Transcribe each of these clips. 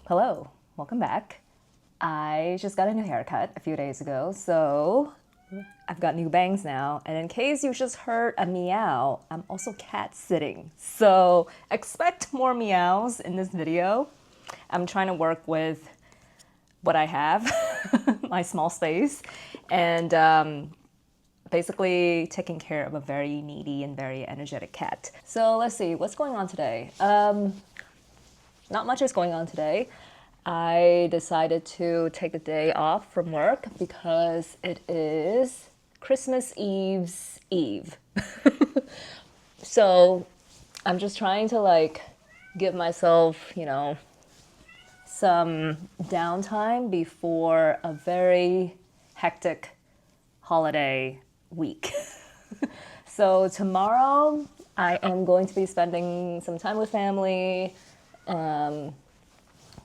Hello, welcome back. I just got a new haircut a few days ago, so I've got new bangs now. And in case you just heard a meow, I'm also cat sitting. So expect more meows in this video. I'm trying to work with what I have, my small space, and basically taking care of a very needy and very energetic cat. So let's see, what's going on today? Not much is going on today. I decided to take the day off from work because it is Christmas Eve's Eve. So I'm just trying to give myself, some downtime before a very hectic holiday week. So tomorrow I am going to be spending some time with family. I'm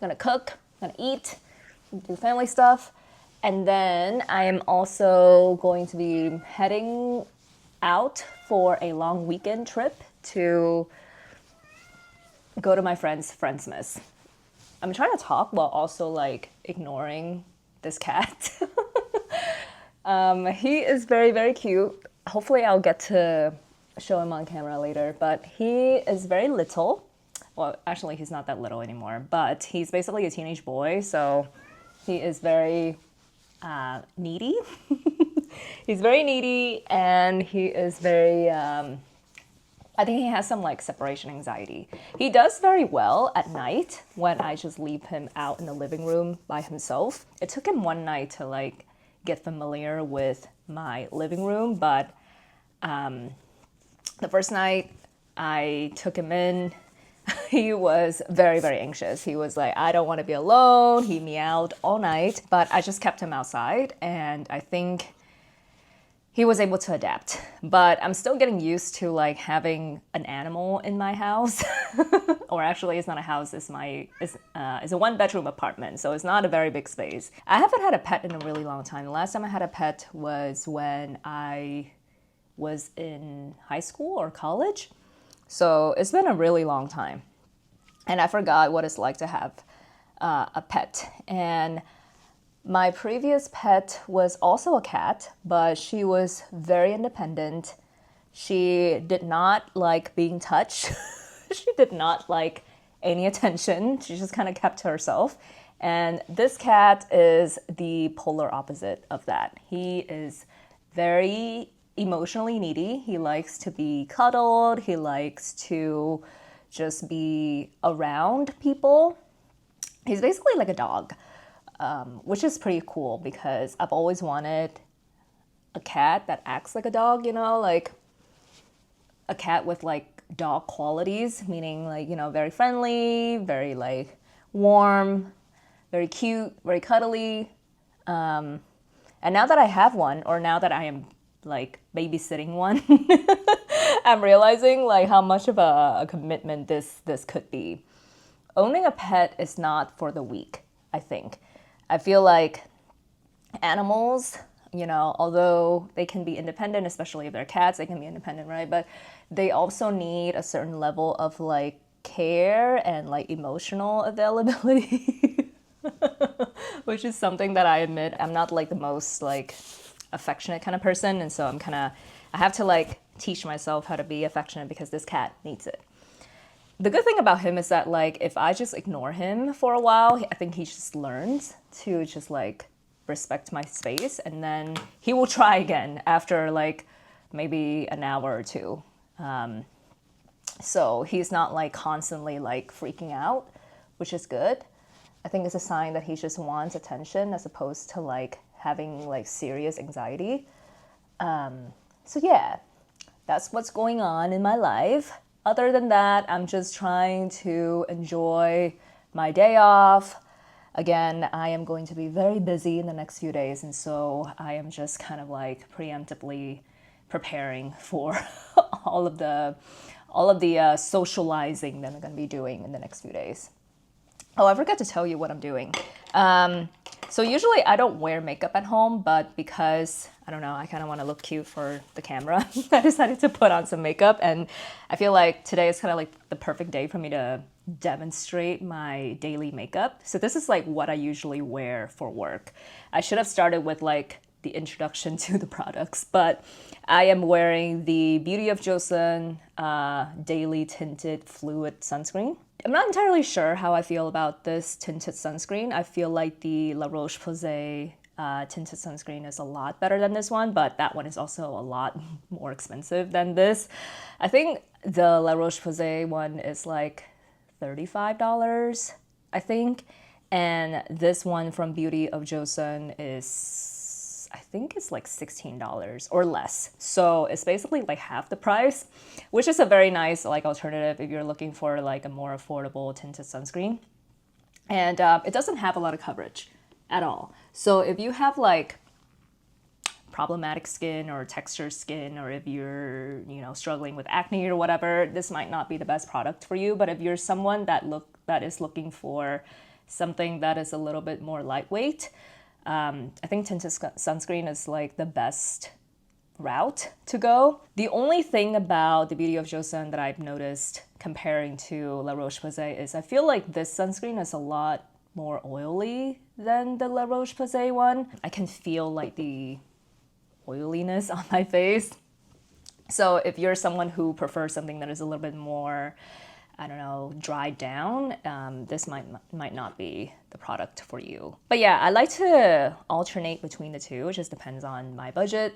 gonna cook, gonna eat, do family stuff, and then I am also going to be heading out for a long weekend trip to go to my friend's Friendsmas. I'm trying to talk while also ignoring this cat. He is very, very cute. Hopefully I'll get to show him on camera later, but he is very little. Well, actually, he's not that little anymore, but he's basically a teenage boy, so he is very needy. He's very needy, and he is very, I think he has some separation anxiety. He does very well at night when I just leave him out in the living room by himself. It took him one night to get familiar with my living room, but the first night I took him in, he was very, very anxious. He was like, I don't want to be alone. He meowed all night, but I just kept him outside, and I think he was able to adapt. But I'm still getting used to having an animal in my house. Or actually, it's not a house, it's a one-bedroom apartment, so it's not a very big space. I haven't had a pet in a really long time. The last time I had a pet was when I was in high school or college. So it's been a really long time. And I forgot what it's like to have a pet. And my previous pet was also a cat, but she was very independent. She did not like being touched. She did not like any attention. She just kind of kept to herself. And this cat is the polar opposite of that. He is very emotionally needy. He likes to be cuddled. He likes to just be around people. He's basically like a dog, which is pretty cool because I've always wanted a cat that acts like a dog, like a cat with dog qualities, meaning very friendly, very warm, very cute, very cuddly. And now that I have one, or now that I am babysitting one, I'm realizing how much of a commitment this could be. Owning a pet is not for the weak, I think. I feel like animals, although they can be independent, especially if they're cats, they can be independent, right? But they also need a certain level of care and emotional availability, which is something that I admit I'm not the most affectionate kind of person, and so I have to teach myself how to be affectionate because this cat needs it. The good thing about him is that if I just ignore him for a while, I think he just learns to just respect my space, and then he will try again after maybe an hour or two. So he's not constantly freaking out, which is good. I think it's a sign that he just wants attention as opposed to having serious anxiety. So yeah, that's what's going on in my life. Other than that, I'm just trying to enjoy my day off. Again, I am going to be very busy in the next few days, and so I am just kind of preemptively preparing for all of the socializing that I'm going to be doing in the next few days. Oh, I forgot to tell you what I'm doing. So usually I don't wear makeup at home, but because, I don't know, I kind of want to look cute for the camera, I decided to put on some makeup. And I feel like today is kind of like the perfect day for me to demonstrate my daily makeup. So this is like what I usually wear for work. I should have started with like the introduction to the products, but I am wearing the Beauty of Joseon Daily Tinted Fluid Sunscreen. I'm not entirely sure how I feel about this tinted sunscreen. I feel like the La Roche-Posay tinted sunscreen is a lot better than this one, but that one is also a lot more expensive than this. I think the La Roche-Posay one is like $35, I think. And this one from Beauty of Joseon is, I think it's like $16 or less. So it's basically like half the price, which is a very nice like alternative if you're looking for like a more affordable tinted sunscreen. And it doesn't have a lot of coverage at all. So if you have like problematic skin or texture skin, or if you're, struggling with acne or whatever, this might not be the best product for you. But if you're someone that is looking for something that is a little bit more lightweight, I think tinted sunscreen is like the best route to go. The only thing about the Beauty of Joseon that I've noticed comparing to La Roche-Posay is I feel like this sunscreen is a lot more oily than the La Roche-Posay one. I can feel like the oiliness on my face. So if you're someone who prefers something that is a little bit more, I don't know, dried down, this might not be the product for you. But yeah, I like to alternate between the two. It just depends on my budget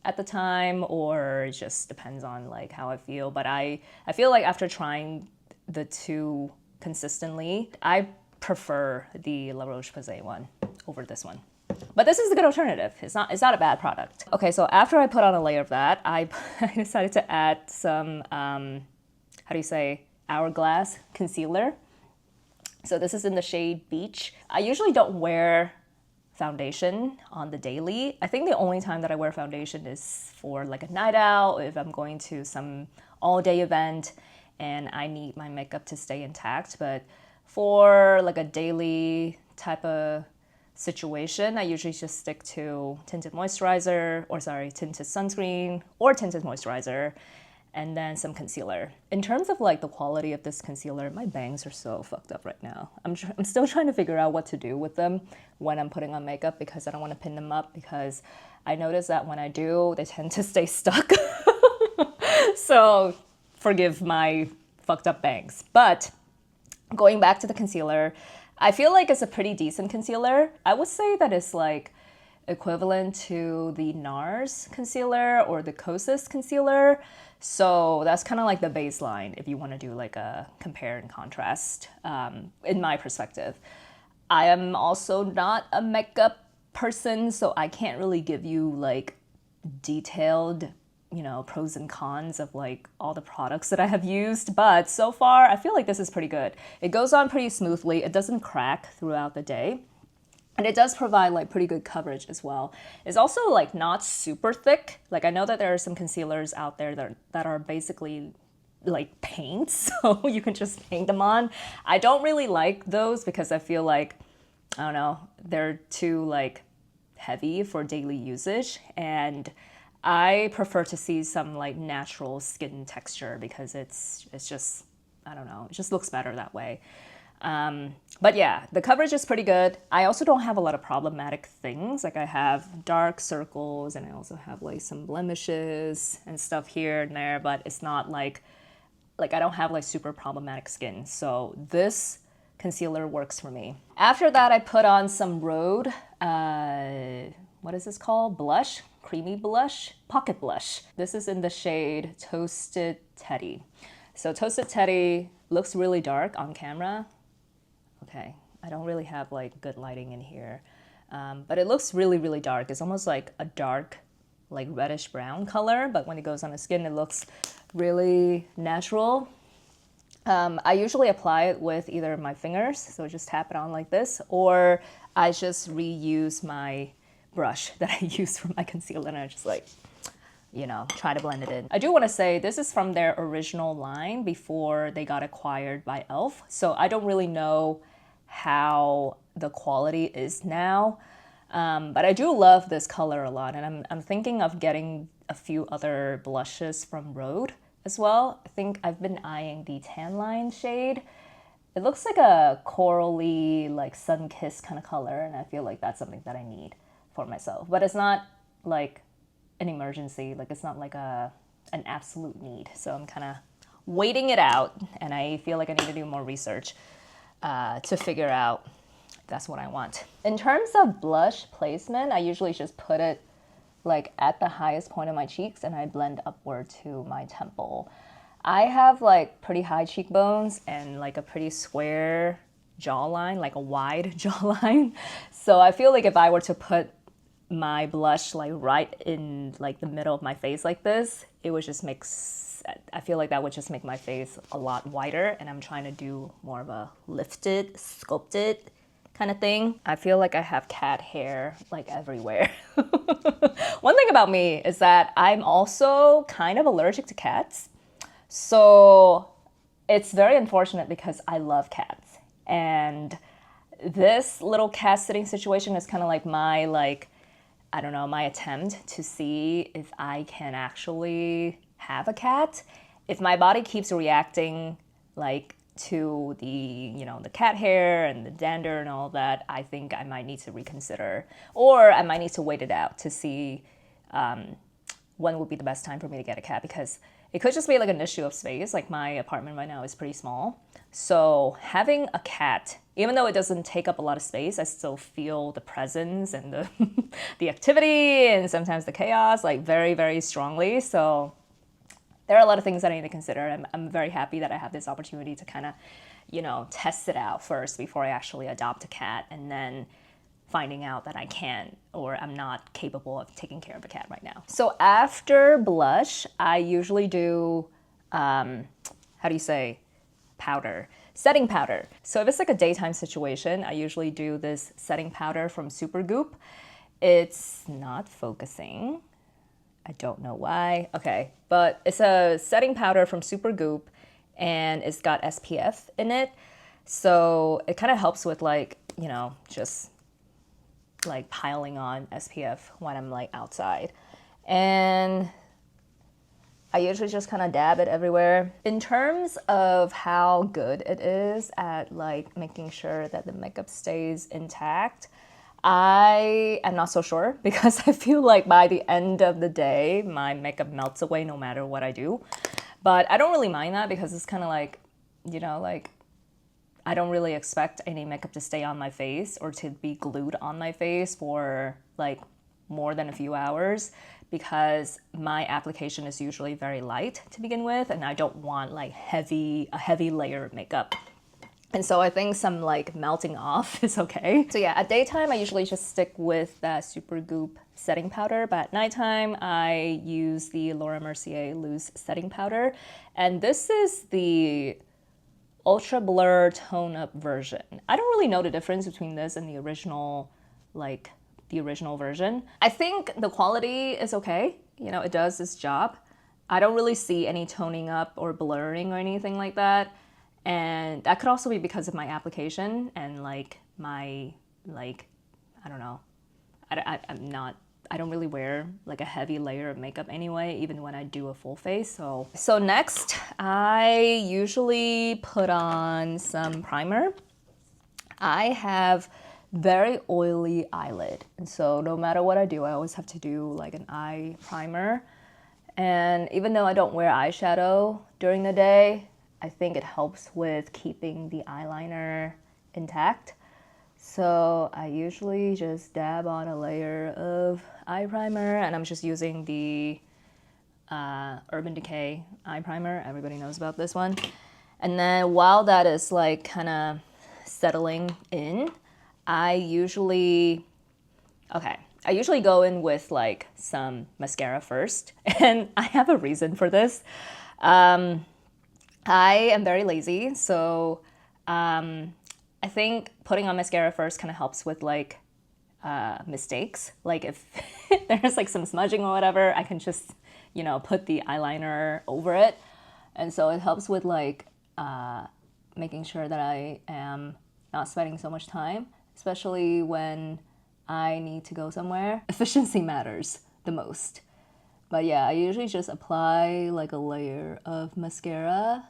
at the time, or it just depends on like how I feel. But I feel like after trying the two consistently, I prefer the La Roche-Posay one over this one. But this is a good alternative. It's not a bad product. Okay, so after I put on a layer of that, I decided to add some, Hourglass concealer. So this is in the shade Beach. I usually don't wear foundation on the daily. I think the only time that I wear foundation is for like a night out, if I'm going to some all-day event and I need my makeup to stay intact. But for like a daily type of situation, I usually just stick to tinted sunscreen or tinted moisturizer, and then some concealer. In terms of like the quality of this concealer, my bangs are so fucked up right now. I'm still trying to figure out what to do with them when I'm putting on makeup, because I don't want to pin them up, because I notice that when I do, they tend to stay stuck. So forgive my fucked up bangs. But going back to the concealer, I feel like it's a pretty decent concealer. I would say that it's like equivalent to the NARS concealer or the Kosas concealer. So that's kind of like the baseline if you want to do like a compare and contrast, in my perspective. I am also not a makeup person, so I can't really give you like detailed, pros and cons of like all the products that I have used. But so far, I feel like this is pretty good. It goes on pretty smoothly. It doesn't crack throughout the day. And it does provide like pretty good coverage as well. It's also like not super thick. Like I know that there are some concealers out there that are basically like paints, so you can just paint them on. I don't really like those because I feel like, I don't know, they're too like heavy for daily usage. And I prefer to see some like natural skin texture, because it's just, I don't know, it just looks better that way. But yeah, the coverage is pretty good. I also don't have a lot of problematic things. Like I have dark circles, and I also have like some blemishes and stuff here and there, but it's not like I don't have like super problematic skin. So this concealer works for me. After that, I put on some Rhode, what is this called? Blush, creamy blush, pocket blush. This is in the shade Toasted Teddy. So Toasted Teddy looks really dark on camera. Okay, I don't really have like good lighting in here, but it looks really, really dark. It's almost like a dark, like reddish brown color, but when it goes on the skin, it looks really natural. I usually apply it with either my fingers, so just tap it on like this, or I just reuse my brush that I use for my concealer, and I just like, try to blend it in. I do want to say this is from their original line before they got acquired by e.l.f. So I don't really know how the quality is now. But I do love this color a lot, and I'm thinking of getting a few other blushes from Rhode as well. I think I've been eyeing the Tan Line shade. It looks like a corally, like sun-kissed kind of color, and I feel like that's something that I need for myself. But it's not like an emergency, like it's not like an absolute need. So I'm kind of waiting it out, and I feel like I need to do more research to figure out if that's what I want. In terms of blush placement, I usually just put it like at the highest point of my cheeks and I blend upward to my temple. I have like pretty high cheekbones and like a pretty square jawline, like a wide jawline. So I feel like if I were to put my blush like right in like the middle of my face like this, it would just make, I feel like that would just make my face a lot wider, and I'm trying to do more of a lifted, sculpted kind of thing. I feel like I have cat hair like everywhere. One thing about me is that I'm also kind of allergic to cats. So it's very unfortunate because I love cats. And this little cat sitting situation is kind of like my, like, I don't know, my attempt to see if I can actually have a cat. If my body keeps reacting like to the, you know, the cat hair and the dander and all that, I think I might need to reconsider. Or I might need to wait it out to see when would be the best time for me to get a cat, because it could just be like an issue of space. Like my apartment right now is pretty small. So having a cat, even though it doesn't take up a lot of space, I still feel the presence and the, the activity and sometimes the chaos like very, very strongly. So there are a lot of things that I need to consider. I'm very happy that I have this opportunity to kind of, you know, test it out first before I actually adopt a cat, and then finding out that I can't or I'm not capable of taking care of a cat right now. So after blush, I usually do, how do you say, powder, setting powder. So if it's like a daytime situation, I usually do this setting powder from Supergoop. It's not focusing. I don't know why. Okay, but it's a setting powder from Supergoop, and it's got SPF in it. So it kind of helps with like, you know, just like piling on SPF when I'm like outside. And I usually just kind of dab it everywhere. In terms of how good it is at like making sure that the makeup stays intact, I am not so sure, because I feel like by the end of the day, my makeup melts away no matter what I do. But I don't really mind that, because it's kind of like, you know, like I don't really expect any makeup to stay on my face or to be glued on my face for like more than a few hours, because my application is usually very light to begin with, and I don't want like a heavy layer of makeup. And so I think some like melting off is okay. So yeah, at daytime, I usually just stick with that Supergoop setting powder, but at nighttime, I use the Laura Mercier loose setting powder. And this is the Ultra Blur Tone Up version. I don't really know the difference between this and the original, like the original version. I think the quality is okay. You know, it does its job. I don't really see any toning up or blurring or anything like that. And that could also be because of my application and like my, like, I don't know. I don't really wear like a heavy layer of makeup anyway, even when I do a full face. So next, I usually put on some primer. I have very oily eyelid, and so no matter what I do, I always have to do like an eye primer. And even though I don't wear eyeshadow during the day, I think it helps with keeping the eyeliner intact. So I usually just dab on a layer of eye primer, and I'm just using the Urban Decay eye primer. Everybody knows about this one. And then while that is like kind of settling in, I usually go in with like some mascara first. And I have a reason for this. I am very lazy, so I think putting on mascara first kind of helps with like mistakes. Like if there's like some smudging or whatever, I can just, you know, put the eyeliner over it. And so it helps with like making sure that I am not spending so much time especially when I need to go somewhere. Efficiency matters the most. But yeah, I usually just apply like a layer of mascara.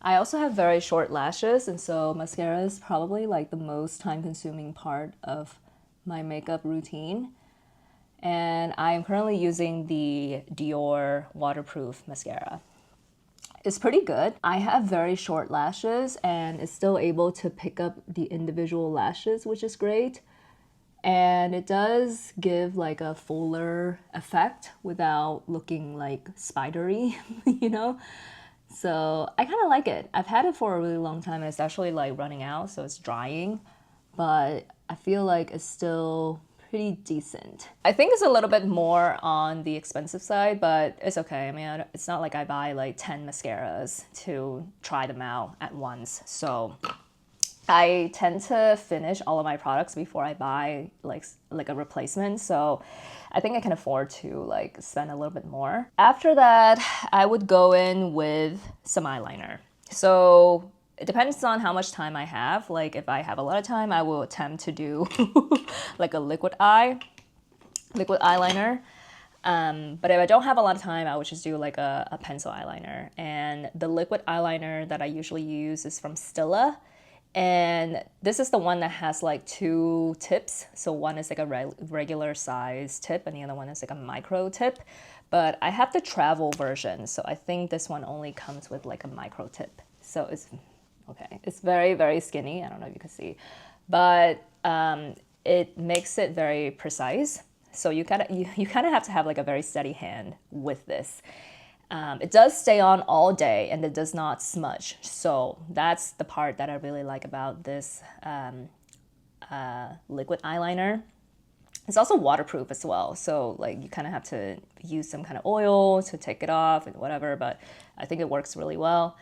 I also have very short lashes, and so mascara is probably like the most time-consuming part of my makeup routine. And I am currently using the Dior waterproof mascara. It's pretty good. I have very short lashes and it's still able to pick up the individual lashes, which is great. And it does give like a fuller effect without looking like spidery, you know? So I kind of like it. I've had it for a really long time and it's actually like running out, so it's drying. But I feel like it's still pretty decent. I think it's a little bit more on the expensive side, but it's okay. I mean, it's not like I buy like 10 mascaras to try them out at once. So I tend to finish all of my products before I buy like a replacement. So I think I can afford to like spend a little bit more. After that, I would go in with some eyeliner. So it depends on how much time I have. Like if I have a lot of time, I will attempt to do like a liquid eyeliner. But if I don't have a lot of time, I would just do like a pencil eyeliner. And the liquid eyeliner that I usually use is from Stila. And this is the one that has like two tips. So one is like a regular size tip and the other one is like a micro tip. But I have the travel version. So I think this one only comes with like a micro tip. So it's okay. It's very, very skinny. I don't know if you can see. But it makes it very precise. So you kind of have to have like a very steady hand with this. It does stay on all day and it does not smudge. So that's the part that I really like about this liquid eyeliner. It's also waterproof as well. So like you kind of have to use some kind of oil to take it off and whatever, but I think it works really well.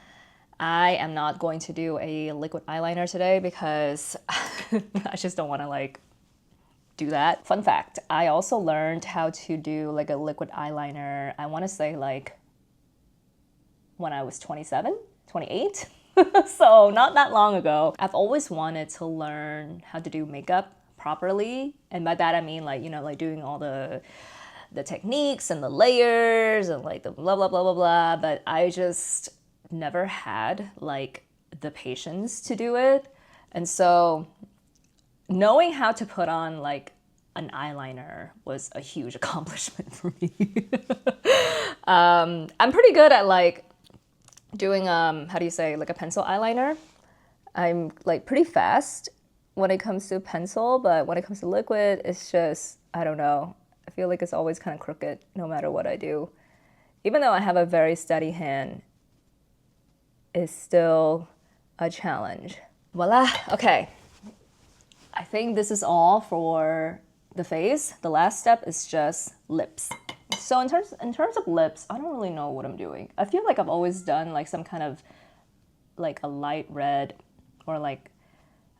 I am not going to do a liquid eyeliner today because I just don't want to like do that. Fun fact, I also learned how to do like a liquid eyeliner, I want to say like when I was 27, 28. So not that long ago. I've always wanted to learn how to do makeup properly. And by that I mean like, you know, like doing all the techniques and the layers and like the blah, blah, blah, blah, blah. But I just never had like the patience to do it. And so knowing how to put on like an eyeliner was a huge accomplishment for me. I'm pretty good at like doing, how do you say, like a pencil eyeliner. I'm like pretty fast when it comes to pencil, but when it comes to liquid, it's just, I don't know. I feel like it's always kind of crooked no matter what I do. Even though I have a very steady hand, it's still a challenge. Voila, okay. I think this is all for the face. The last step is just lips. So in terms of lips, I don't really know what I'm doing. I feel like I've always done like some kind of like a light red or like,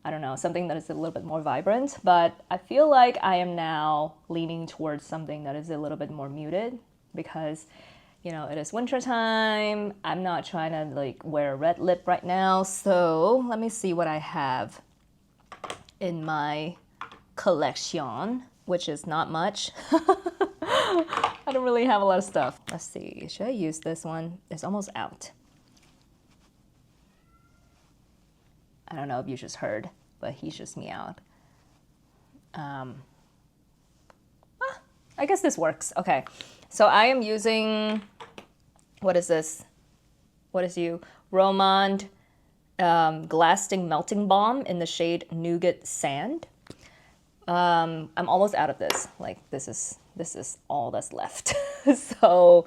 I don't know, something that is a little bit more vibrant, but I feel like I am now leaning towards something that is a little bit more muted because, you know, it is winter time. I'm not trying to like wear a red lip right now. So let me see what I have in my collection, which is not much. I don't really have a lot of stuff. Let's see, should I use this one? It's almost out. I don't know if you just heard, but he just meowed. I guess this works. Okay, so I am using, what is this? What is you? Romand Glasting Melting Balm in the shade Nougat Sand. I'm almost out of this. Like this is all that's left. So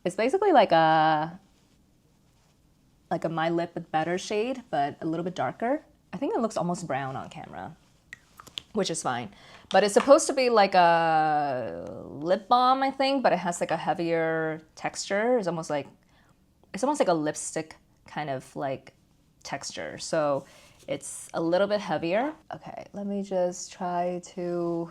it's basically like a My Lip with Better shade, but a little bit darker. I think it looks almost brown on camera, which is fine. But it's supposed to be like a lip balm, I think, but it has like a heavier texture. It's almost like a lipstick kind of like texture. So it's a little bit heavier. Okay, let me just try to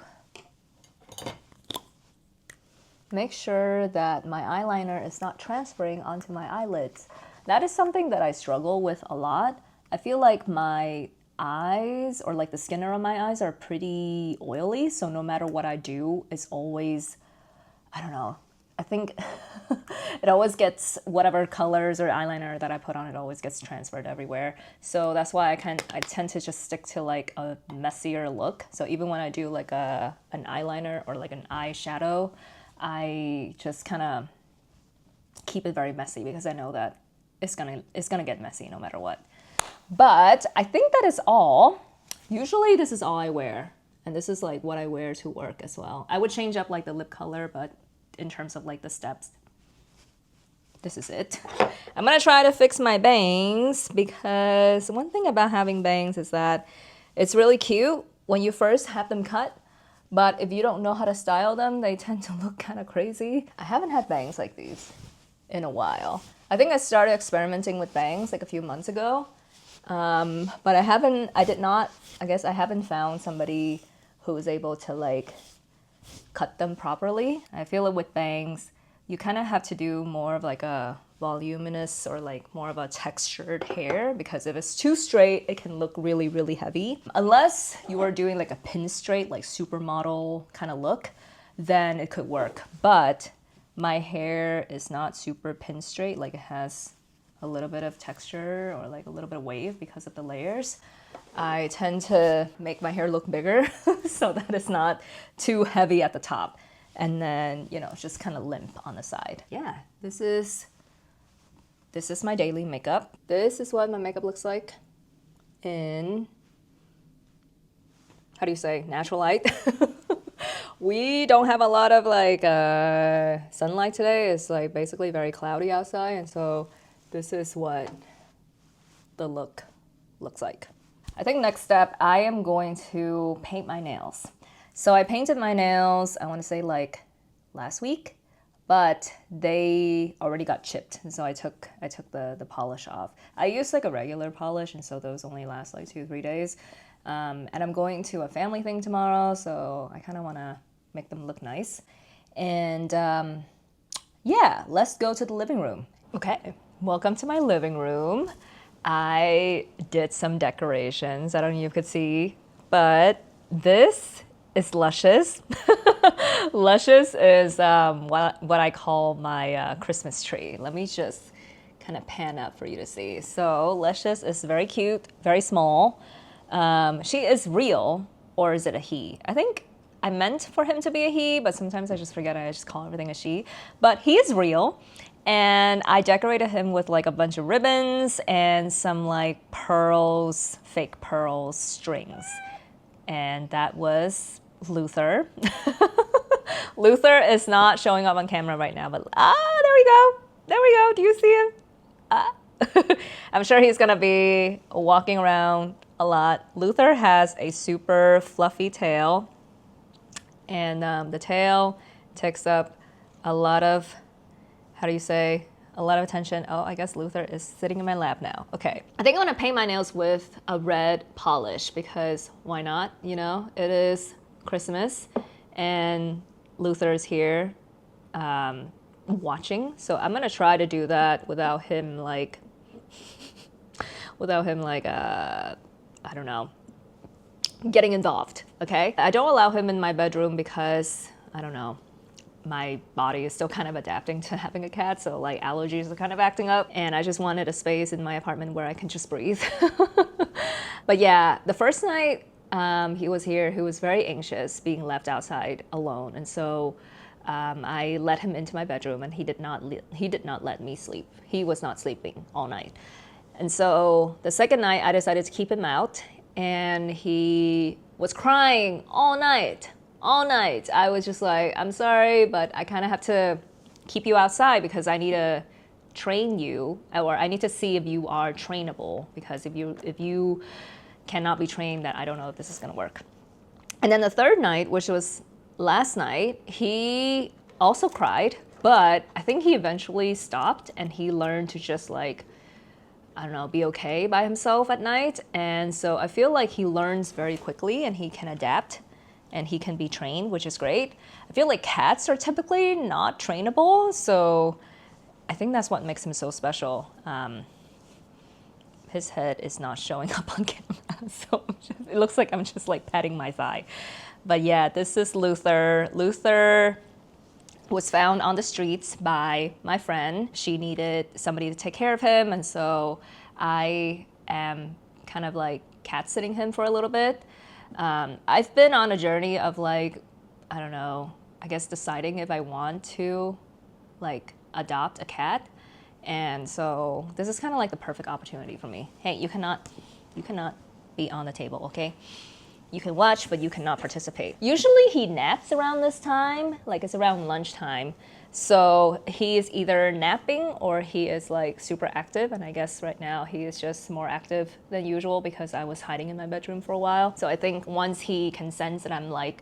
make sure that my eyeliner is not transferring onto my eyelids. That is something that I struggle with a lot. I feel like my eyes or like the skin around my eyes are pretty oily. So no matter what I do, it's always, I don't know. I think it always gets whatever colors or eyeliner that I put on, it always gets transferred everywhere. So that's why I tend to just stick to like a messier look. So even when I do like an eyeliner or like an eyeshadow, I just kind of keep it very messy because I know that it's gonna get messy no matter what. But I think that is all. Usually this is all I wear. And this is like what I wear to work as well. I would change up like the lip color, but in terms of like the steps, this is it. I'm gonna try to fix my bangs because one thing about having bangs is that it's really cute when you first have them cut, but if you don't know how to style them, they tend to look kind of crazy. I haven't had bangs like these in a while. I think I started experimenting with bangs like a few months ago, but I haven't found somebody who is able to like cut them properly. I feel like with bangs, you kind of have to do more of like a voluminous or like more of a textured hair, because if it's too straight, it can look really, really heavy. Unless you are doing like a pin straight, like supermodel kind of look, then it could work. But my hair is not super pin straight, like it has a little bit of texture or like a little bit of wave because of the layers. I tend to make my hair look bigger so that it's not too heavy at the top. And then, you know, just kind of limp on the side. Yeah, this is my daily makeup. This is what my makeup looks like in, how do you say, natural light. We don't have a lot of like sunlight today. It's like basically very cloudy outside. And so this is what the look looks like. I think next step, I am going to paint my nails. So I painted my nails, I want to say like last week, but they already got chipped. And so I took the polish off. I used like a regular polish, and so those only last like 2-3 days. And I'm going to a family thing tomorrow, so I kind of want to make them look nice. And yeah, let's go to the living room. Okay, welcome to my living room. I did some decorations. I don't know if you could see, but this is Luscious. Luscious is what I call my Christmas tree. Let me just kind of pan up for you to see. So Luscious is very cute, very small. She is real, or is it a he? I think I meant for him to be a he, but sometimes I just forget. I just call everything a she. But he is real. And I decorated him with like a bunch of ribbons and some like pearls, fake pearls strings. And that was Luther. Luther is not showing up on camera right now, but there we go. There we go. Do you see him? I'm sure he's gonna be walking around a lot. Luther has a super fluffy tail, and the tail takes up a lot of, how do you say, a lot of attention. Oh, I guess Luther is sitting in my lap now. Okay. I think I'm gonna paint my nails with a red polish because why not? You know, it is Christmas and Luther is here watching. So I'm gonna try to do that without him like, I don't know, getting involved, okay? I don't allow him in my bedroom because, I don't know, my body is still kind of adapting to having a cat, so like allergies are kind of acting up, and I just wanted a space in my apartment where I can just breathe. But yeah, the first night he was here, he was very anxious being left outside alone, and so I let him into my bedroom, and he did not let me sleep. He was not sleeping all night. And so the second night I decided to keep him out, and he was crying all night. All night. I was just like, I'm sorry, but I kind of have to keep you outside because I need to train you, or I need to see if you are trainable, because if you cannot be trained, then I don't know if this is going to work. And then the third night, which was last night, he also cried, but I think he eventually stopped and he learned to just like, I don't know, be okay by himself at night. And so I feel like he learns very quickly and he can adapt and he can be trained, which is great. I feel like cats are typically not trainable, so I think that's what makes him so special. his head is not showing up on camera, so it looks like I'm just like patting my thigh. But yeah, this is Luther. Luther was found on the streets by my friend. She needed somebody to take care of him, and so I am kind of like cat sitting him for a little bit. I've been on a journey of like, I don't know, I guess deciding if I want to like adopt a cat. And so this is kind of like the perfect opportunity for me. Hey, you cannot be on the table, okay? You can watch, but you cannot participate. Usually he naps around this time, like it's around lunchtime. So he is either napping or he is like super active. And I guess right now he is just more active than usual because I was hiding in my bedroom for a while. So I think once he can sense that I'm like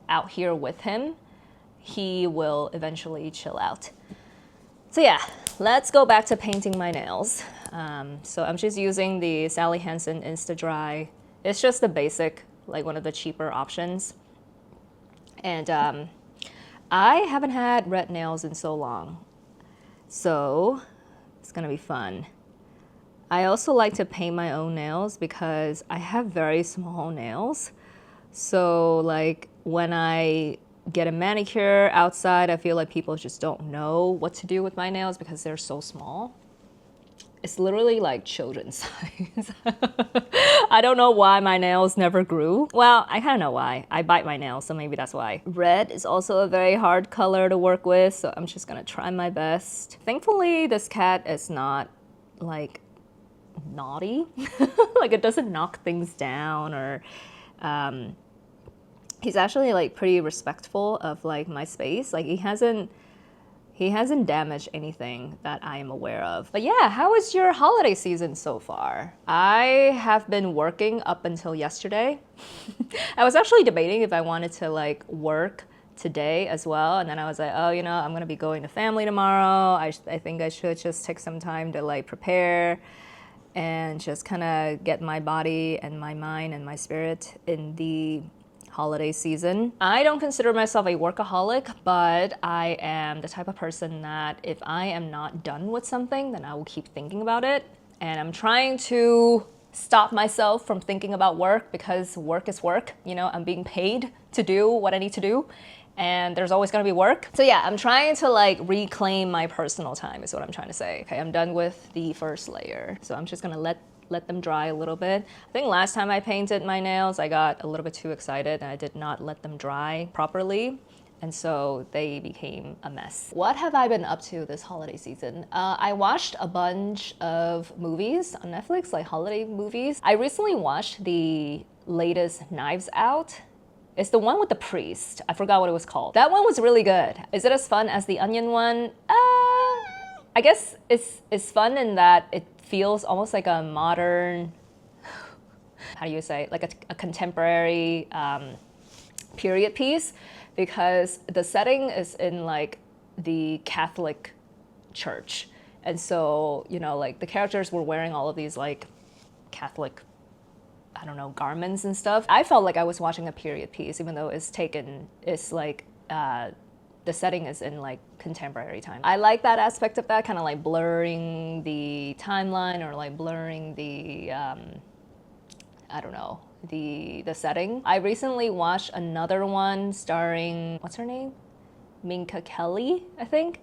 out here with him, he will eventually chill out. So yeah, let's go back to painting my nails. So I'm just using the Sally Hansen Insta-Dry. It's just the basic, like one of the cheaper options. And I haven't had red nails in so long, so it's gonna be fun. I also like to paint my own nails because I have very small nails. So like when I get a manicure outside, I feel like people just don't know what to do with my nails because they're so small. It's literally like children's size. I don't know why my nails never grew. Well, I kind of know why. I bite my nails, so maybe that's why. Red is also a very hard color to work with, so I'm just gonna try my best. Thankfully, this cat is not like naughty. Like it doesn't knock things down or he's actually like pretty respectful of like my space. Like he hasn't damaged anything that I am aware of. But yeah, how was your holiday season so far? I have been working up until yesterday. I was actually debating if I wanted to like work today as well. And then I was like, oh, you know, I'm gonna be going to family tomorrow. I think I should just take some time to like prepare and just kind of get my body and my mind and my spirit in the holiday season. I don't consider myself a workaholic, but I am the type of person that if I am not done with something, then I will keep thinking about it. And I'm trying to stop myself from thinking about work because work is work. You know, I'm being paid to do what I need to do, and there's always gonna be work. So yeah, I'm trying to like reclaim my personal time is what I'm trying to say. Okay, I'm done with the first layer. So I'm just gonna let them dry a little bit. I think last time I painted my nails, I got a little bit too excited and I did not let them dry properly. And so they became a mess. What have I been up to this holiday season? I watched a bunch of movies on Netflix, like holiday movies. I recently watched the latest Knives Out. It's the one with the priest. I forgot what it was called. That one was really good. Is it as fun as the Onion one? I guess it's fun in that it feels almost like a modern, how do you say, like a contemporary period piece, because the setting is in like the Catholic church. And so, you know, like the characters were wearing all of these like Catholic, I don't know, garments and stuff. I felt like I was watching a period piece, even though it's like, the setting is in like contemporary time. I like that aspect of that, kind of like blurring the timeline or like blurring the, I don't know, the setting. I recently watched another one starring, what's her name? Minka Kelly, I think.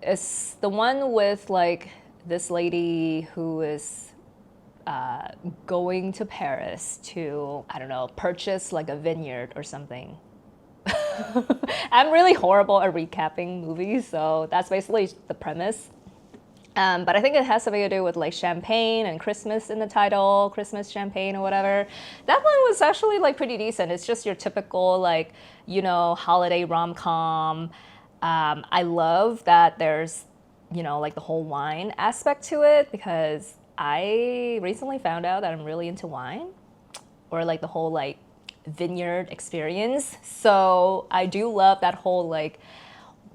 It's the one with like this lady who is going to Paris to, I don't know, purchase like a vineyard or something. I'm really horrible at recapping movies, so that's basically the premise. But I think it has something to do with like champagne and Christmas in the title, Christmas champagne or whatever. That one was actually like pretty decent. It's just your typical like, you know, holiday rom-com. I love that there's, you know, like the whole wine aspect to it, because I recently found out that I'm really into wine, or like the whole like vineyard experience. So I do love that whole like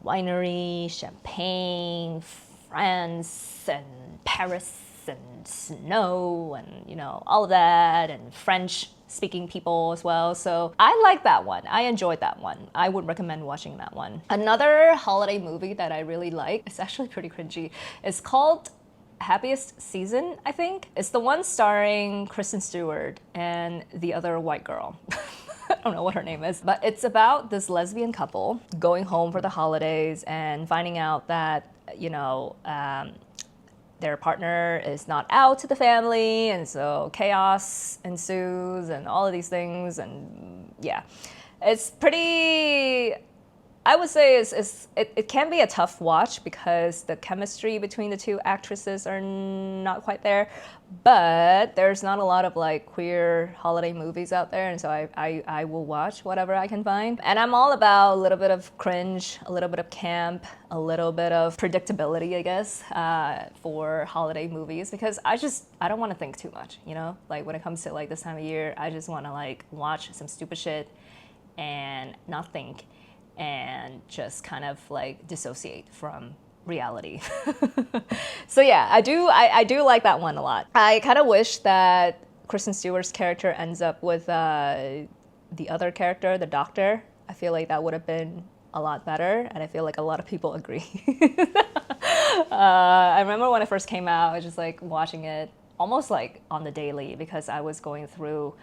winery, champagne, France and Paris and snow and, you know, all of that, and French speaking people as well. So I like that one. I enjoyed that one. I would recommend watching that one. Another holiday movie that I really like, it's actually pretty cringy, it's called Happiest Season, I think. It's the one starring Kristen Stewart and the other white girl. I don't know what her name is, but it's about this lesbian couple going home for the holidays and finding out that, their partner is not out to the family, and so chaos ensues and all of these things, and yeah. It's pretty, I would say it can be a tough watch because the chemistry between the two actresses are not quite there, but there's not a lot of like queer holiday movies out there, and so I will watch whatever I can find. And I'm all about a little bit of cringe, a little bit of camp, a little bit of predictability, I guess, for holiday movies, because I don't want to think too much, like when it comes to like this time of year, I just want to like watch some stupid shit and not think and just kind of like dissociate from reality. So yeah, I do like that one a lot. I kind of wish that Kristen Stewart's character ends up with the other character, the doctor. I feel like that would have been a lot better, and I feel like a lot of people agree. I remember when it first came out, I was just like watching it almost like on the daily because I was going through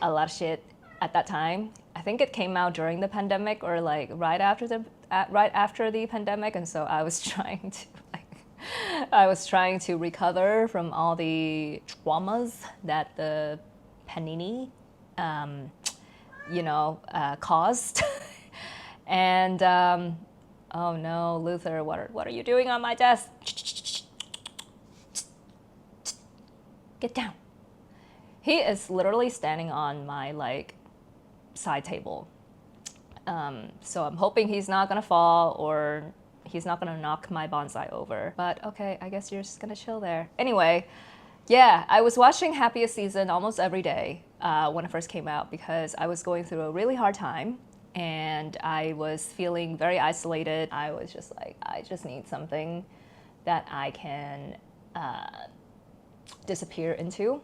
a lot of shit at that time. I think it came out during the pandemic or like right after the pandemic, and so I was trying to recover from all the traumas that the panini, caused. And oh no, Luther, what are you doing on my desk? Get down. He is literally standing on my like side table. So I'm hoping he's not gonna fall or he's not gonna knock my bonsai over. But okay, I guess you're just gonna chill there. Anyway, yeah, I was watching Happiest Season almost every day when it first came out because I was going through a really hard time and I was feeling very isolated. I was just like, I just need something that I can disappear into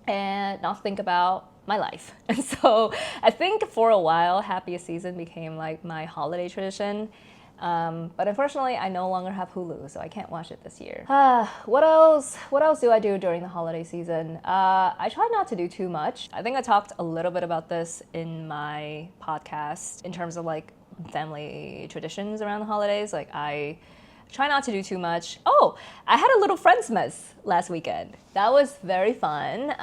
and not think about my life. And so I think for a while, Happiest Season became like my holiday tradition. But unfortunately, I no longer have Hulu, so I can't watch it this year. What else do I do during the holiday season? I try not to do too much. I think I talked a little bit about this in my podcast in terms of like family traditions around the holidays. Like I try not to do too much. Oh, I had a little Friendsmas last weekend. That was very fun.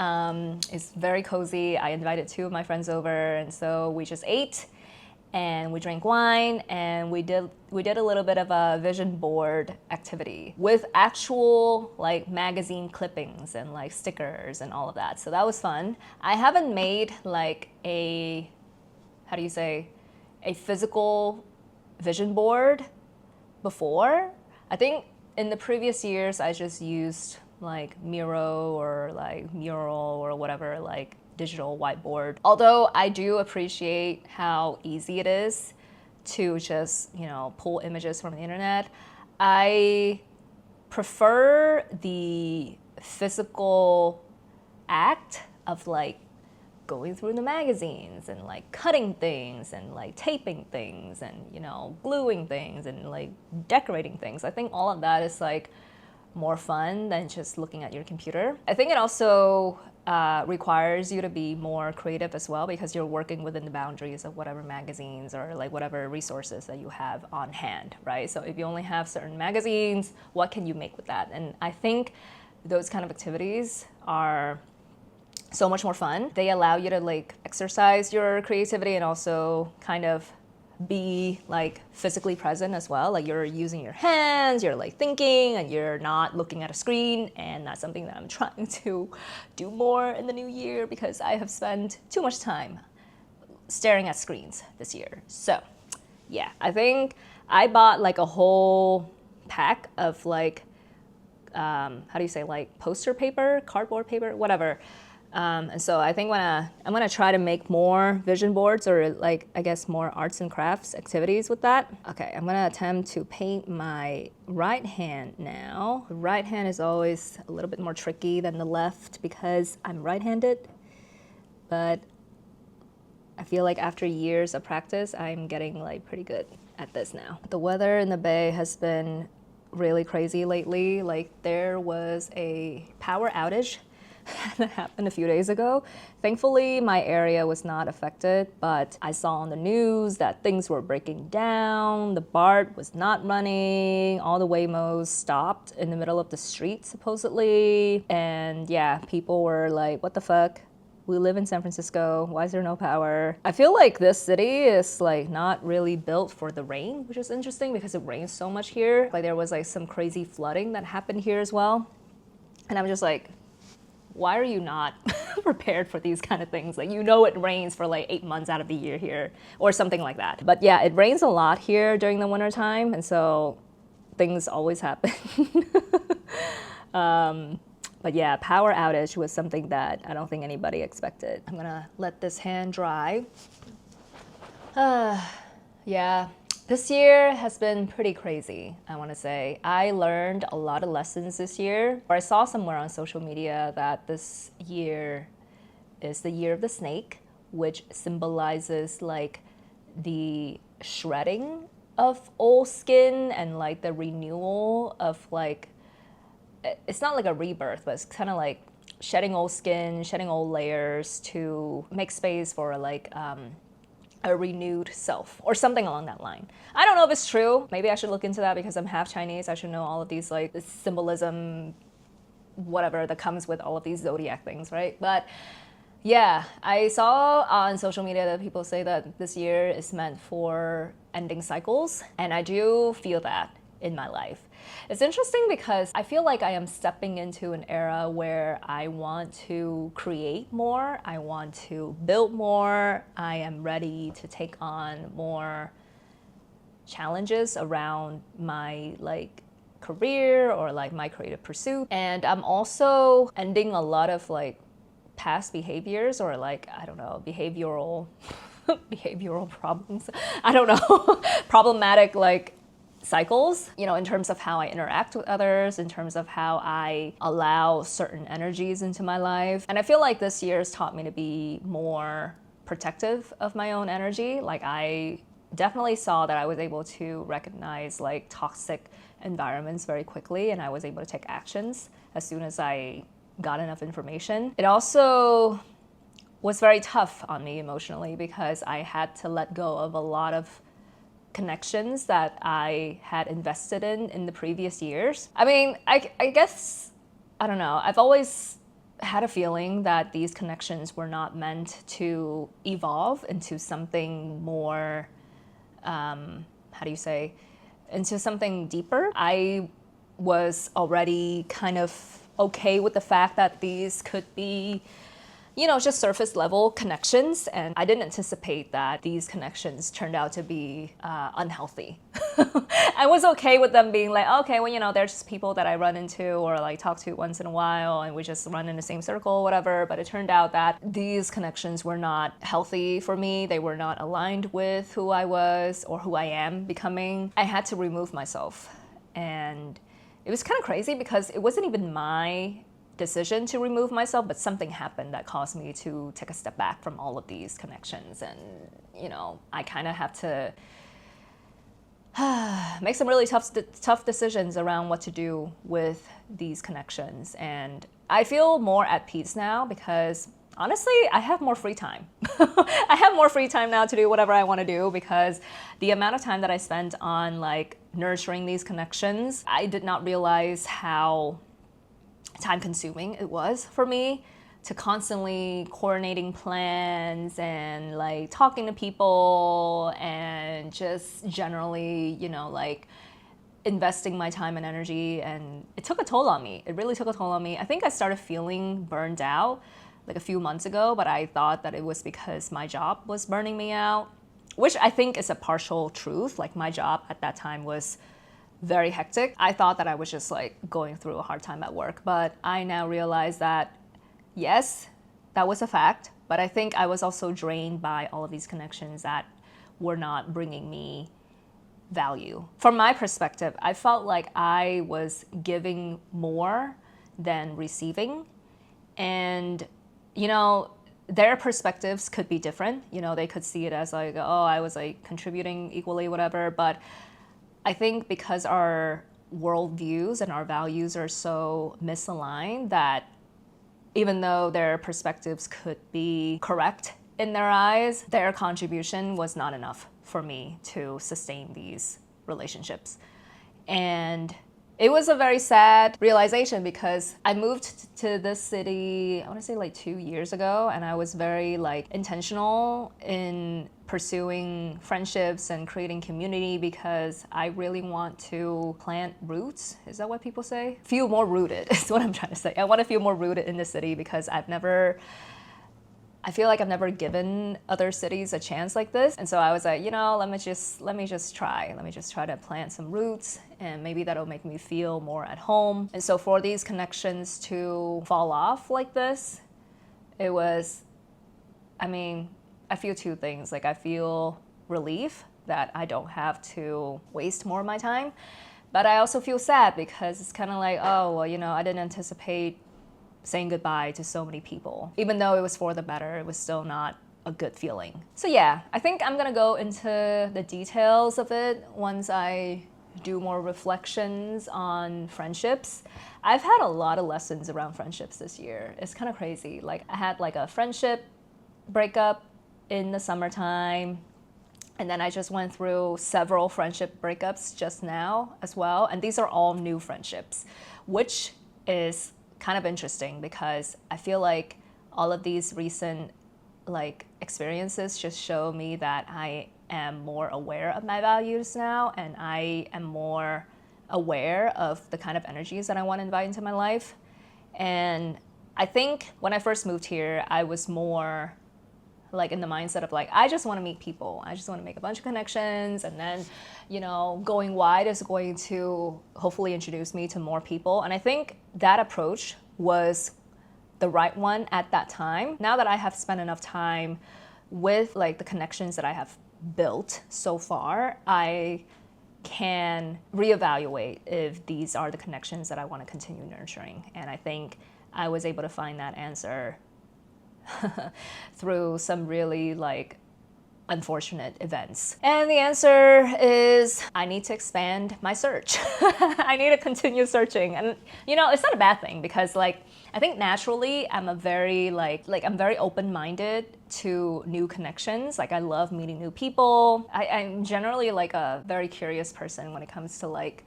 It's very cozy. I invited 2 of my friends over, and so we just ate and we drank wine and we did a little bit of a vision board activity with actual like magazine clippings and like stickers and all of that. So that was fun. I haven't made like a physical vision board before. I think in the previous years I just used like Miro or like Mural or whatever, like digital whiteboard. Although I do appreciate how easy it is to just, pull images from the internet, I prefer the physical act of like going through the magazines and like cutting things and like taping things and gluing things and like decorating things. I think all of that is like more fun than just looking at your computer. I think it also requires you to be more creative as well because you're working within the boundaries of whatever magazines or like whatever resources that you have on hand, right? So if you only have certain magazines, what can you make with that? And I think those kind of activities are so much more fun. They allow you to like exercise your creativity and also kind of be like physically present as well. Like you're using your hands, you're like thinking, and you're not looking at a screen. And that's something that I'm trying to do more in the new year because I have spent too much time staring at screens this year. So yeah, I think I bought like a whole pack of like, like poster paper, cardboard paper, whatever. And so I think I'm gonna try to make more vision boards or like, I guess more arts and crafts activities with that. Okay, I'm gonna attempt to paint my right hand now. The right hand is always a little bit more tricky than the left because I'm right-handed, but I feel like after years of practice, I'm getting like pretty good at this now. The weather in the Bay has been really crazy lately. Like there was a power outage that happened a few days ago. Thankfully, my area was not affected, but I saw on the news that things were breaking down. The BART was not running. All the Waymos stopped in the middle of the street, supposedly. And yeah, people were like, what the fuck? We live in San Francisco. Why is there no power? I feel like this city is like not really built for the rain, which is interesting because it rains so much here. Like there was like some crazy flooding that happened here as well. And I'm just like, why are you not prepared for these kind of things? Like, you know, it rains for like 8 months out of the year here or something like that. But yeah, it rains a lot here during the winter time. And so things always happen. But yeah, power outage was something that I don't think anybody expected. I'm gonna let this hand dry. Yeah, this year has been pretty crazy, I wanna say. I learned a lot of lessons this year. Or I saw somewhere on social media that this year is the year of the snake, which symbolizes like the shredding of old skin and like the renewal of like, it's not like a rebirth, but it's kind of like shedding old skin, shedding old layers to make space for like a renewed self or something along that line. I don't know if it's true. Maybe I should look into that because I'm half Chinese. I should know all of these like symbolism, whatever that comes with all of these zodiac things, right? But yeah, I saw on social media that people say that this year is meant for ending cycles, and I do feel that in my life. It's interesting because I feel like I am stepping into an era where I want to create more, I want to build more, I am ready to take on more challenges around my like career or like my creative pursuit. And I'm also ending a lot of like past behaviors or like, I don't know, behavioral problems. I don't know, problematic like cycles, you know, in terms of how I interact with others, in terms of how I allow certain energies into my life. And I feel like this year has taught me to be more protective of my own energy. Like I definitely saw that I was able to recognize like toxic environments very quickly, and I was able to take actions as soon as I got enough information. It also was very tough on me emotionally because I had to let go of a lot of connections that I had invested in the previous years. I mean, I guess, I don't know, I've always had a feeling that these connections were not meant to evolve into something more, how do you say, into something deeper. I was already kind of okay with the fact that these could be, you know, just surface level connections. And I didn't anticipate that these connections turned out to be unhealthy. I was okay with them being like, okay, well, you know, they're just people that I run into or like talk to once in a while and we just run in the same circle, whatever. But it turned out that these connections were not healthy for me. They were not aligned with who I was or who I am becoming. I had to remove myself. And it was kind of crazy because it wasn't even my decision to remove myself, but something happened that caused me to take a step back from all of these connections. And, you know, I kind of have to make some really tough decisions around what to do with these connections. And I feel more at peace now because honestly, I have more free time. I have more free time now to do whatever I want to do because the amount of time that I spent on like nurturing these connections, I did not realize how time consuming it was for me to constantly coordinating plans and like talking to people and just generally, you know, like investing my time and energy. And it took a toll on me. It really took a toll on me. I think I started feeling burned out like a few months ago, but I thought that it was because my job was burning me out, which I think is a partial truth. Like my job at that time was very hectic. I thought that I was just like going through a hard time at work, but I now realize that yes, that was a fact, but I think I was also drained by all of these connections that were not bringing me value. From my perspective, I felt like I was giving more than receiving. And, you know, their perspectives could be different. You know, they could see it as like, oh, I was like contributing equally, whatever. But I think because our worldviews and our values are so misaligned that even though their perspectives could be correct in their eyes, their contribution was not enough for me to sustain these relationships. And it was a very sad realization because I moved to this city, I want to say like 2 years ago, and I was very like intentional in pursuing friendships and creating community because I really want to plant roots. Is that what people say? Feel more rooted is what I'm trying to say. I want to feel more rooted in the city because I feel like I've never given other cities a chance like this. And so I was like, let me just try. Let me just try to plant some roots and maybe that'll make me feel more at home. And so for these connections to fall off like this, it was, I feel two things. Like I feel relief that I don't have to waste more of my time. But I also feel sad because it's kind of like, oh, well, I didn't anticipate saying goodbye to so many people. Even though it was for the better, it was still not a good feeling. So yeah, I think I'm gonna go into the details of it once I do more reflections on friendships. I've had a lot of lessons around friendships this year. It's kind of crazy. Like I had like a friendship breakup in the summertime, and then I just went through several friendship breakups just now as well. And these are all new friendships, which is kind of interesting because I feel like all of these recent like experiences just show me that I am more aware of my values now, and I am more aware of the kind of energies that I want to invite into my life. And I think when I first moved here, I was more like in the mindset of like, I just want to meet people. I just want to make a bunch of connections, and then, going wide is going to hopefully introduce me to more people. And I think that approach was the right one at that time. Now that I have spent enough time with like the connections that I have built so far, I can reevaluate if these are the connections that I want to continue nurturing. And I think I was able to find that answer through some really like unfortunate events. And the answer is I need to expand my search. I need to continue searching. And it's not a bad thing because like I think naturally I'm a very I'm very open-minded to new connections. Like I love meeting new people. I'm generally like a very curious person when it comes to like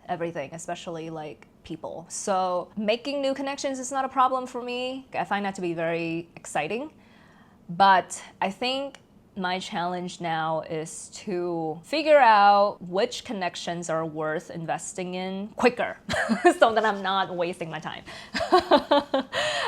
everything, especially like people. So making new connections is not a problem for me. I find that to be very exciting. But I think my challenge now is to figure out which connections are worth investing in quicker so that I'm not wasting my time.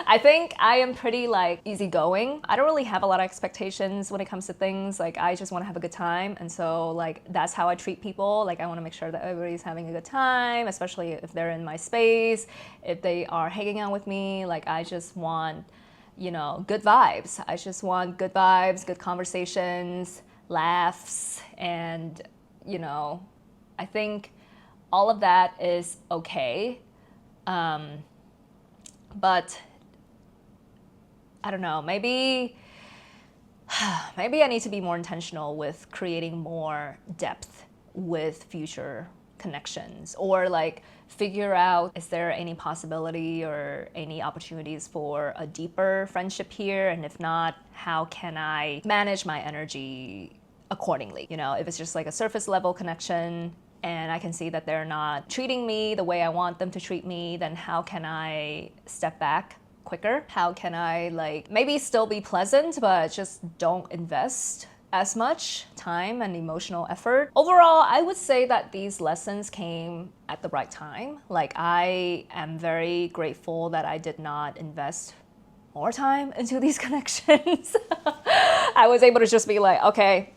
I think I am pretty like easygoing. I don't really have a lot of expectations when it comes to things. Like I just want to have a good time. And so like that's how I treat people. Like I want to make sure that everybody's having a good time, especially if they're in my space, if they are hanging out with me. Like I just want good vibes. I just want good vibes, good conversations, laughs, and, I think all of that is okay. But I don't know, maybe I need to be more intentional with creating more depth with future connections, or like figure out, is there any possibility or any opportunities for a deeper friendship here? And if not, how can I manage my energy accordingly? If it's just like a surface level connection and I can see that they're not treating me the way I want them to treat me, then how can I step back quicker? How can I like maybe still be pleasant, but just don't invest as much time and emotional effort? Overall, I would say that these lessons came at the right time. Like I am very grateful that I did not invest more time into these connections. I was able to just be like, okay,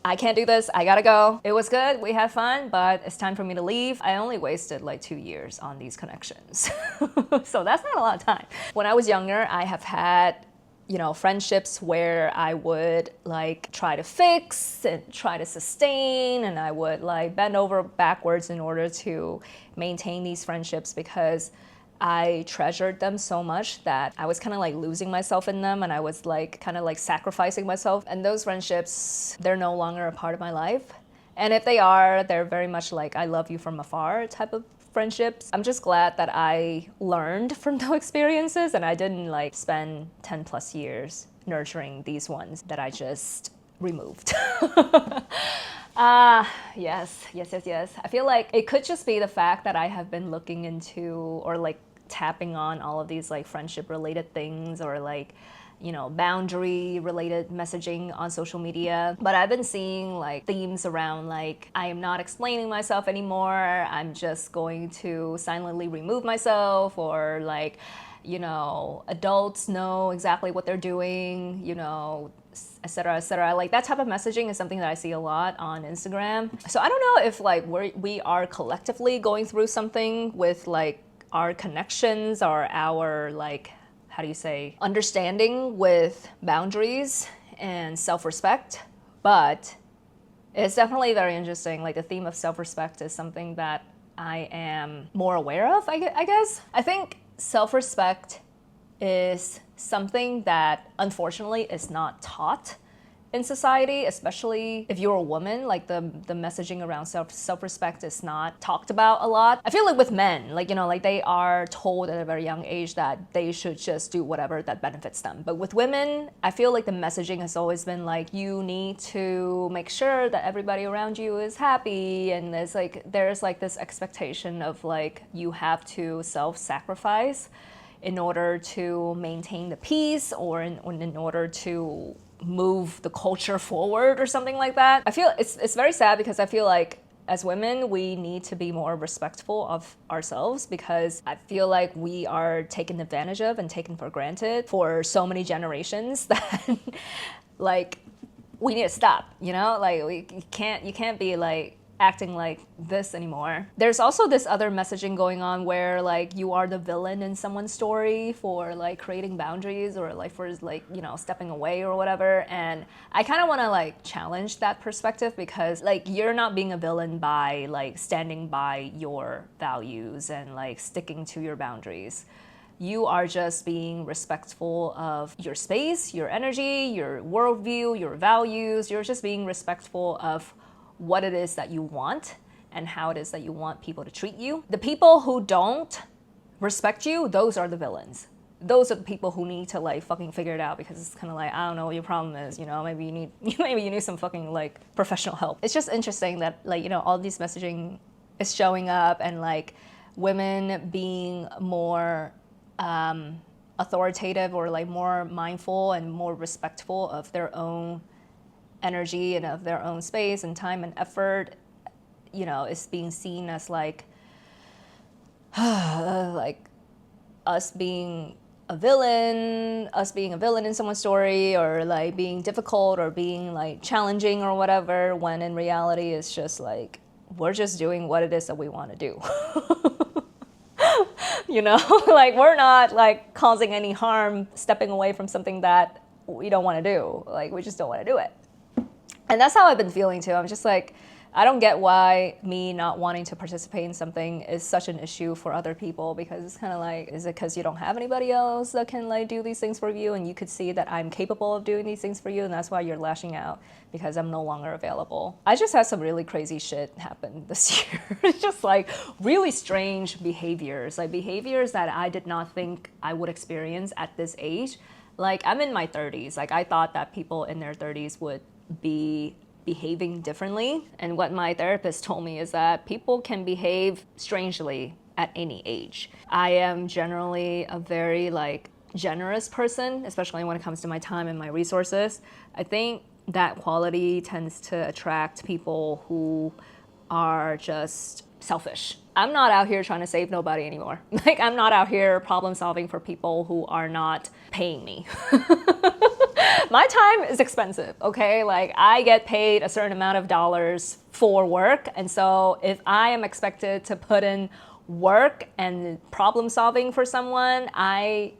I can't do this, I gotta go. It was good, we had fun, but it's time for me to leave. I only wasted like 2 years on these connections. So that's not a lot of time. When I was younger, I have had friendships where I would like try to fix and try to sustain, and I would like bend over backwards in order to maintain these friendships because I treasured them so much that I was kind of like losing myself in them, and I was like kind of like sacrificing myself. And those friendships, they're no longer a part of my life. And if they are, they're very much like I love you from afar type of friendships. I'm just glad that I learned from those experiences and I didn't like spend 10 plus years nurturing these ones that I just removed. Yes. I feel like it could just be the fact that I have been looking into or like tapping on all of these like friendship related things or like, you know, boundary related messaging on social media. But I've been seeing like themes around like, I am not explaining myself anymore. I'm just going to silently remove myself, or like, you know, adults know exactly what they're doing, you know, etc., etc. Like that type of messaging is something that I see a lot on Instagram. So I don't know if like we are collectively going through something with like our connections or our like, how do you say, understanding with boundaries and self-respect. But it's definitely very interesting. Like the theme of self-respect is something that I am more aware of, I guess. I think self-respect is something that unfortunately is not taught in society, especially if you're a woman. Like the messaging around self-respect is not talked about a lot. I feel like with men, like, you know, like they are told at a very young age that they should just do whatever that benefits them. But with women, I feel like the messaging has always been like, you need to make sure that everybody around you is happy, and there's like this expectation of like you have to self-sacrifice in order to maintain the peace, or in order to move the culture forward or something like that. I feel it's very sad because I feel like as women, we need to be more respectful of ourselves, because I feel like we are taken advantage of and taken for granted for so many generations that like we need to stop, you know? Like you can't be like acting like this anymore. There's also this other messaging going on where like you are the villain in someone's story for like creating boundaries, or like for like, you know, stepping away or whatever. And I kind of want to like challenge that perspective, because like you're not being a villain by like standing by your values and like sticking to your boundaries. You are just being respectful of your space, your energy, your worldview, your values. You're just being respectful of what it is that you want and how it is that you want people to treat you. The people who don't respect you, those are the villains. Those are the people who need to like fucking figure it out, because it's kind of like, I don't know what your problem is, you know, maybe you need some fucking like professional help. It's just interesting that like, you know, all these messaging is showing up, and like women being more authoritative or like more mindful and more respectful of their own energy and of their own space and time and effort, you know, is being seen as like like us being a villain in someone's story, or like being difficult or being like challenging or whatever, when in reality it's just like we're just doing what it is that we want to do. You know, like we're not like causing any harm stepping away from something that we don't want to do. Like we just don't want to do it. And that's how I've been feeling too. I'm just like, I don't get why me not wanting to participate in something is such an issue for other people, because it's kind of like, is it because you don't have anybody else that can like do these things for you, and you could see that I'm capable of doing these things for you, and that's why you're lashing out because I'm no longer available? I just had some really crazy shit happen this year. It's just like really strange behaviors, like behaviors that I did not think I would experience at this age. Like I'm in my 30s. Like I thought that people in their 30s would be behaving differently, and what my therapist told me is that people can behave strangely at any age. I am generally a very like generous person, especially when it comes to my time and my resources. I think that quality tends to attract people who are just selfish. I'm not out here trying to save nobody anymore. Like I'm not out here problem solving for people who are not paying me. My time is expensive, okay? Like I get paid a certain amount of dollars for work. And so if I am expected to put in work and problem solving for someone, I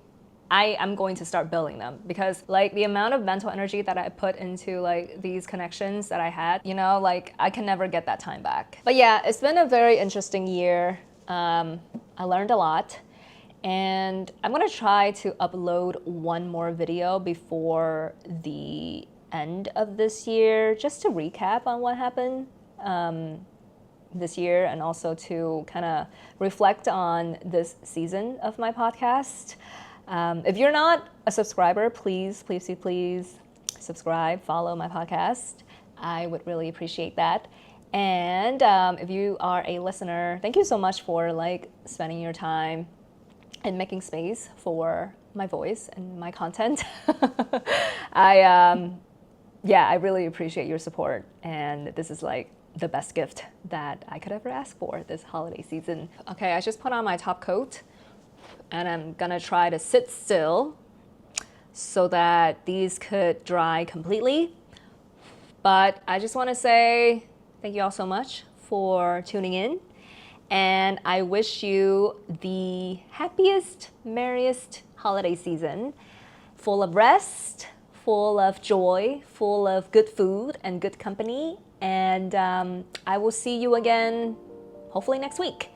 am going to start billing them, because like the amount of mental energy that I put into like these connections that I had, you know, like I can never get that time back. But yeah, it's been a very interesting year. I learned a lot. And I'm gonna try to upload one more video before the end of this year, just to recap on what happened this year, and also to kind of reflect on this season of my podcast. If you're not a subscriber, please subscribe, follow my podcast. I would really appreciate that. And if you are a listener, thank you so much for spending your time and making space for my voice and my content. I really appreciate your support, and this is the best gift that I could ever ask for this holiday season. Okay, I just put on my top coat, and I'm gonna try to sit still so that these could dry completely. But I just want to say thank you all so much for tuning in, and I wish you the happiest, merriest holiday season, full of rest, full of joy, full of good food and good company. And I will see you again hopefully next week.